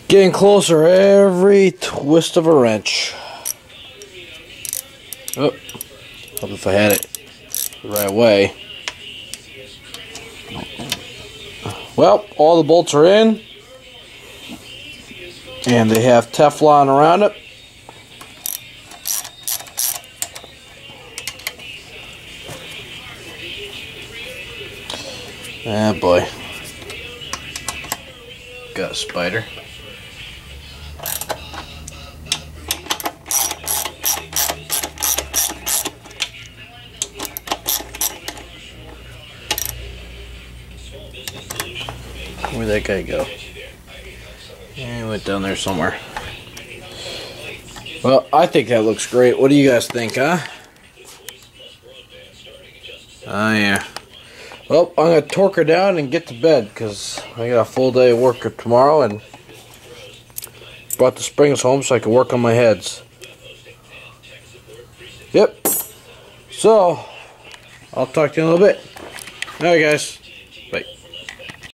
Getting closer every twist of a wrench. Oh, hope if I had it the right way. Well, all the bolts are in, and they have Teflon around it. Ah, boy. Got a spider. Where'd that guy go? Yeah, he went down there somewhere. Well, I think that looks great. What do you guys think, huh? Oh, yeah. Well, I'm going to torque her down and get to bed because I got a full day of work tomorrow and brought the springs home so I can work on my heads. Yep. So, I'll talk to you in a little bit. Alright, guys.